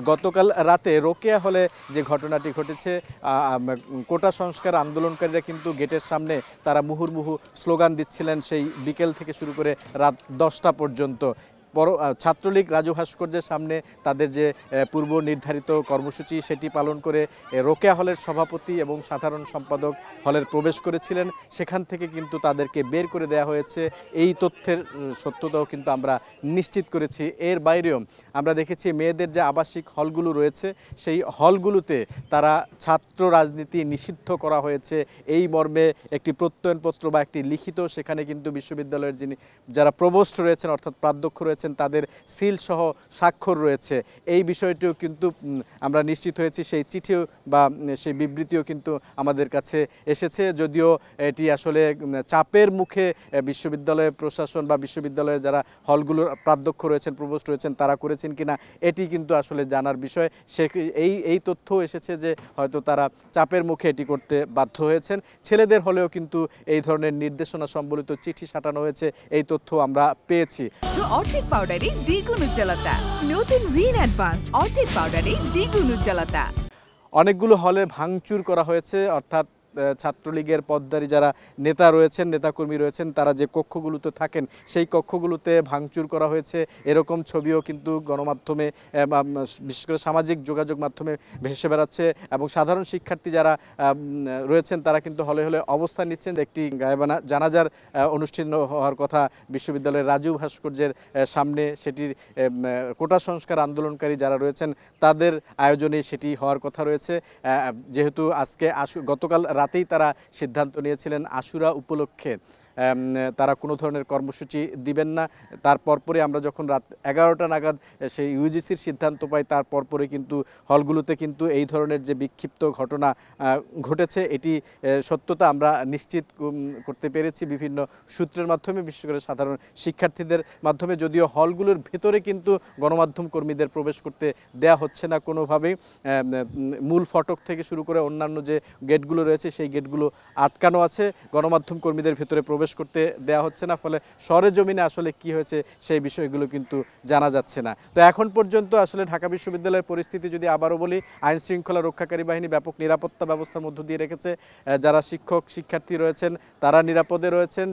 গতকাল রাতে রোকেয়া হলে যে ঘটনাটি ঘটেছে, কোটা সংস্কার আন্দোলনকারীরা কিন্তু গেটের সামনে তারা মুহুর্মুহু স্লোগান দিচ্ছিলেন সেই বিকেল থেকে শুরু করে রাত 10টা পর্যন্ত। ছাত্রলীগ রাজু ভাস্কর্যের সামনে তাদের যে পূর্ব নির্ধারিত কর্মসূচি সেটি পালন করে রোকেয়া হলের সভাপতি এবং সাধারণ সম্পাদক হলের প্রবেশ করেছিলেন। সেখান থেকে কিন্তু তাদেরকে বের করে দেওয়া হয়েছে, এই তথ্যের সত্যতাও কিন্তু আমরা নিশ্চিত করেছি। এর বাইরেও আমরা দেখেছি মেয়েদের যে আবাসিক হলগুলো রয়েছে সেই হলগুলোতে তারা ছাত্র রাজনীতি নিষিদ্ধ করা হয়েছে এই মর্মে একটি প্রত্যয়নপত্র বা একটি লিখিত সেখানে কিন্তু বিশ্ববিদ্যালয়ের যারা প্রভোস্ট রয়েছেন অর্থাৎ প্রাধ্যক্ষ রয়েছেন তাদের সিল সহ স্বাক্ষর রয়েছে। এই বিষয়টিও কিন্তু আমরা নিশ্চিত হয়েছি, সেই চিঠিও বা সেই বিবৃতিও কিন্তু আমাদের কাছে এসেছে। যদিও এটি আসলে চাপের মুখে বিশ্ববিদ্যালয়ের প্রশাসন বা বিশ্ববিদ্যালয়ে যারা হলগুলোর প্রাধ্যক্ষ রয়েছেন প্রভোস্ট রয়েছেন তারা করেছেন কিনা এটি কিন্তু আসলে জানার বিষয়। এই তথ্য এসেছে যে হয়তো তারা চাপের মুখে এটি করতে বাধ্য হয়েছেন। ছেলেদের হলেও কিন্তু এই ধরনের নির্দেশনা সম্বলিত চিঠি সাটানো হয়েছে, এই তথ্য আমরা পেয়েছি। অর্ধেক পাউডারে দ্বিগুণ উজ্জ্বলতা, নতুন রিন অ্যাডভান্সড অর্ধেক পাউডারে দ্বিগুণ উজ্জ্বলতা। অনেকগুলো হলে ভাঙচুর করা হয়েছে, অর্থাৎ ছাত্রলীগের পদধারী যারা নেতা রয়েছেন নেতাকর্মী রয়েছেন তারা যে কক্ষগুলোতে থাকেন সেই কক্ষগুলোতে ভাঙচুর করা হয়েছে। এরকম ছবিও কিন্তু গণমাধ্যমে বিশেষ করে সামাজিক যোগাযোগ মাধ্যমে ভেসে বেড়াচ্ছে এবং সাধারণ শিক্ষার্থী যারা রয়েছেন তারা কিন্তু হলে হলে অবস্থান নিচ্ছেন। একটি গায়েবানা জানাজার অনুষ্ঠিত হওয়ার কথা বিশ্ববিদ্যালয়ের রাজু ভাস্কর্যের সামনে, সেটির কোটা সংস্কার আন্দোলনকারী যারা রয়েছেন তাদের আয়োজনে সেটি হওয়ার কথা রয়েছে। যেহেতু আজকে গতকাল রাতেই তারা সিদ্ধান্ত নিয়েছিলেন আশুরা উপলক্ষে তারা কোনো ধরনের কর্মসূচি দিবেন না। তারপরে আমরা যখন রাত 11টা নাগাদ সেই ইউজিসির সিদ্ধান্ত পাই তারপরে কিন্তু হলগুলোতে কিন্তু এই ধরনের যে বিক্ষিপ্ত ঘটনা ঘটেছে এটি সত্যতা আমরা নিশ্চিত করতে পেরেছি বিভিন্ন সূত্রের মাধ্যমে, বিশেষ করে সাধারণ শিক্ষার্থীদের মাধ্যমে। যদিও হলগুলোর ভেতরে কিন্তু গণমাধ্যম কর্মীদের প্রবেশ করতে দেয়া হচ্ছে না কোনোভাবেই। মূল ফটক থেকে শুরু করে অন্যান্য যে গেটগুলো রয়েছে সেই গেটগুলো আটকানো আছে, গণমাধ্যম কর্মীদের ভেতরে প্রবেশ করতে দেওয়া হচ্ছে না। ফলে সরেজমিনে আসলে কি হয়েছে সেই বিষয়গুলো কিন্তু জানা যাচ্ছে না। তো এখন পর্যন্ত আসলে ঢাকা বিশ্ববিদ্যালয়ের পরিস্থিতি যদি আবারও বলি, আইন শৃঙ্খলা রক্ষাকারী বাহিনী ব্যাপক নিরাপত্তা ব্যবস্থার মধ্য দিয়ে রেখেছে। যারা শিক্ষক শিক্ষার্থী রয়েছেন তারা নিরাপদে রয়েছেন,